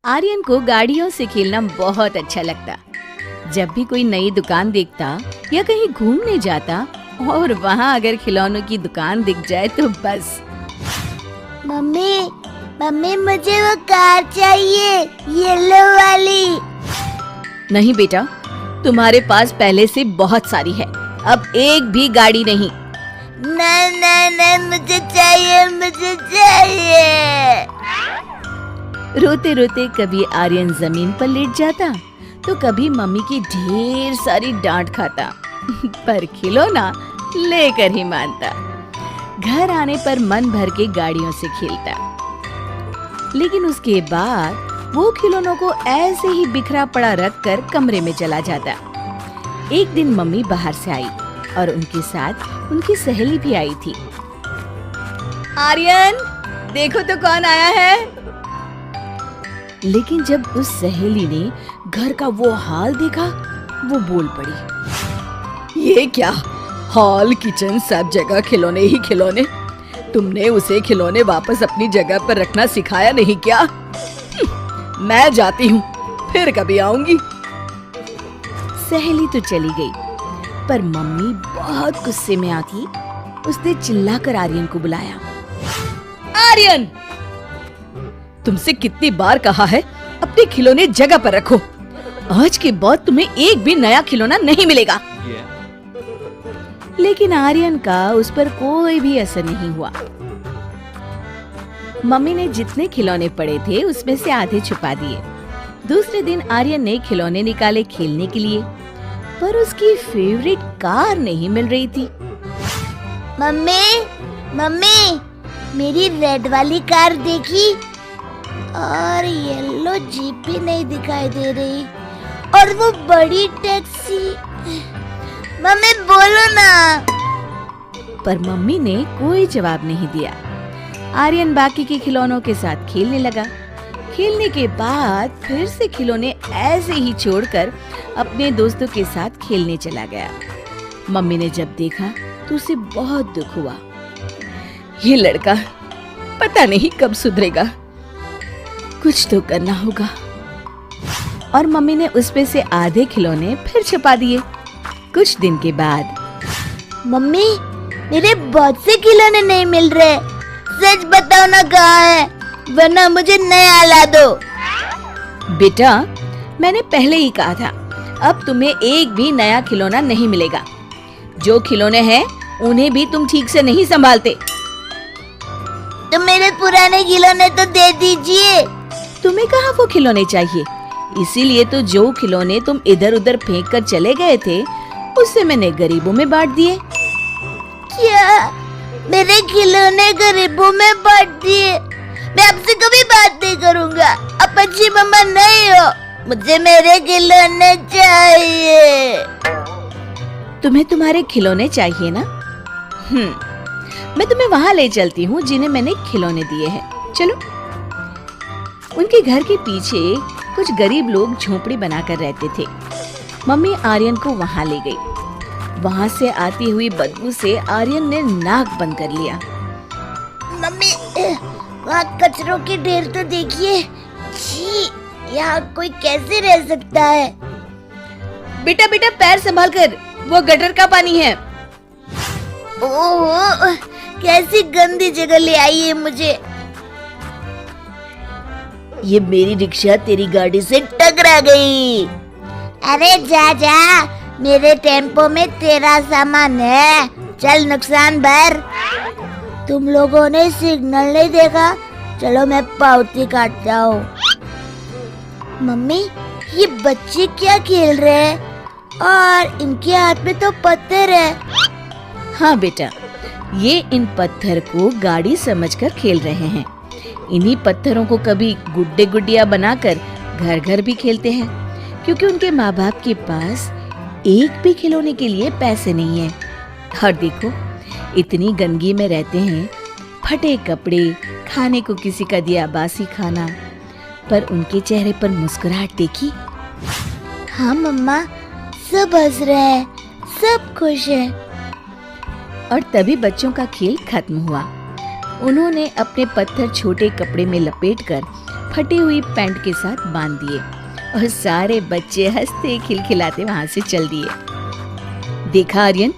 आर्यन को गाड़ियों से खेलना बहुत अच्छा लगता। जब भी कोई नई दुकान देखता या कहीं घूमने जाता और वहाँ अगर खिलौनों की दुकान दिख जाए तो बस। मम्मी मम्मी मुझे वो कार चाहिए, येलो वाली। नहीं बेटा, तुम्हारे पास पहले से बहुत सारी है, अब एक भी गाड़ी नहीं। नहीं मुझे चाहिए, मुझे चाहिए। रोते रोते कभी आर्यन जमीन पर लेट जाता तो कभी मम्मी की ढेर सारी डांट खाता पर खिलौना लेकर ही मानता। घर आने पर मन भर के गाड़ियों से खेलता, लेकिन उसके बाद वो खिलौनों को ऐसे ही बिखरा पड़ा रखकर कमरे में चला जाता। एक दिन मम्मी बाहर से आई और उनके साथ उनकी सहेली भी आई थी। आर्यन, देखो तो कौन आया है। लेकिन जब उस सहेली ने घर का वो हाल देखा, वो बोल पड़ी, ये क्या, हॉल किचन सब जगह खिलौने ही खिलौने। तुमने उसे खिलौने वापस अपनी जगह पर रखना सिखाया नहीं क्या? मैं जाती हूँ, फिर कभी आऊंगी। सहेली तो चली गई, पर मम्मी बहुत गुस्से में आती। उसने चिल्लाकर आर्यन को बुलाया। आर्यन, तुमसे कितनी बार कहा है अपने खिलौने जगह पर रखो। आज के बाद तुम्हें एक भी नया खिलौना नहीं मिलेगा। लेकिन आर्यन का उस पर कोई भी असर नहीं हुआ। मम्मी ने जितने खिलौने पड़े थे उसमें से आधे छुपा दिए। दूसरे दिन आर्यन ने खिलौने निकाले खेलने के लिए, पर उसकी फेवरेट कार नहीं मिल रही थी। मम्मी मेरी रेड वाली कार देखी और येलो जीप भी नहीं दिखाई दे रही, और वो बड़ी टैक्सी। मम्मी बोलो ना। पर मम्मी ने कोई जवाब नहीं दिया। आर्यन बाकी के खिलौनों के साथ खेलने लगा। खेलने के बाद फिर से खिलौने ऐसे ही छोड़कर अपने दोस्तों के साथ खेलने चला गया। मम्मी ने जब देखा तो उसे बहुत दुख हुआ। ये लड़का पता नहीं कब सुधरेगा, कुछ तो करना होगा। और मम्मी ने उस पे से आधे खिलौने फिर छुपा दिए। कुछ दिन के बाद, मम्मी मेरे बहुत से खिलौने नहीं मिल रहे, सच बताओ ना कहाँ है, वरना मुझे नया ला दो। बेटा, मैंने पहले ही कहा था, अब तुम्हें एक भी नया खिलौना नहीं मिलेगा। जो खिलौने हैं उन्हें भी तुम ठीक से नहीं संभालते। तो मेरे पुराने खिलौने तो दे दीजिए। तुम्हें कहाँ वो खिलौने चाहिए? इसीलिए तो जो खिलौने तुम इधर उधर फेंक कर चले गए थे, उससे मैंने गरीबों में बांट दिए। क्या मेरे खिलौने गरीबों में बांट दिए? मैं आपसे कभी बात नहीं करूँगा, आप अच्छी मम्मा नहीं हो। मुझे मेरे खिलौने चाहिए। तुम्हें तुम्हारे खिलौने चाहिए ना? मैं तुम्हें वहाँ ले चलती हूँ जिन्हें मैंने खिलौने दिए हैं। चलो। उनके घर के पीछे कुछ गरीब लोग झोपड़ी बनाकर रहते थे। मम्मी आर्यन को वहाँ ले गई। वहाँ से आती हुई बदबू से आर्यन ने नाक बंद कर लिया। मम्मी, वहाँ कचरों के ढेर तो देखिए। छी, यहाँ कोई कैसे रह सकता है? बेटा पैर संभाल कर, वो गटर का पानी है। ओह, कैसी गंदी जगह ले आई है मुझे। ये मेरी रिक्शा तेरी गाड़ी से टकरा गई। अरे जा, मेरे टेम्पो में तेरा सामान है, चल नुकसान भर। तुम लोगों ने सिग्नल नहीं देखा, चलो मैं पावती काटता हूँ। मम्मी, ये बच्चे क्या खेल रहे हैं? और इनके हाथ में तो पत्थर है। हाँ बेटा, ये इन पत्थर को गाड़ी समझकर खेल रहे हैं। इन्हीं पत्थरों को कभी गुड्डे गुड्डिया बनाकर घर घर भी खेलते हैं, क्योंकि उनके माँ बाप के पास एक भी खिलौने के लिए पैसे नहीं है। और देखो, इतनी गंदगी में रहते हैं, फटे कपड़े, खाने को किसी का दिया बासी खाना, पर उनके चेहरे पर मुस्कुराहट देखी। हाँ मम्मा, सब हंस रहे हैं, सब खुश हैं। और तभी बच्चों का खेल खत्म हुआ। उन्होंने अपने पत्थर छोटे कपड़े में लपेटकर फटी हुई पैंट के साथ बांध दिए और सारे बच्चे हंसते खिलखिलाते वहां से चल दिए। देखा आर्यन,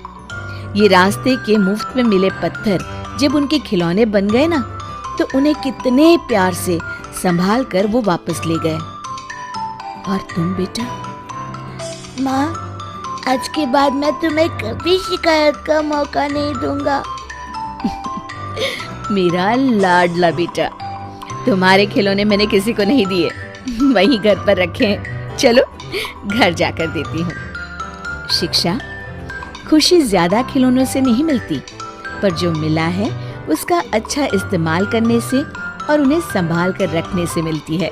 ये रास्ते के मुफ्त में मिले पत्थर जब उनके खिलौने बन गए ना, तो उन्हें कितने प्यार से संभाल कर वो वापस ले गए। और तुम बेटा? माँ, आज के बाद मैं तुम्हें कभी शिकायत का मौका नहीं दूंगा। मेरा लाडला बेटा, तुम्हारे खिलौने मैंने किसी को नहीं दिए, वहीं घर पर रखे हैं। चलो घर जाकर देती हूँ। शिक्षा, खुशी ज्यादा खिलौनों से नहीं मिलती, पर जो मिला है उसका अच्छा इस्तेमाल करने से और उन्हें संभाल कर रखने से मिलती है।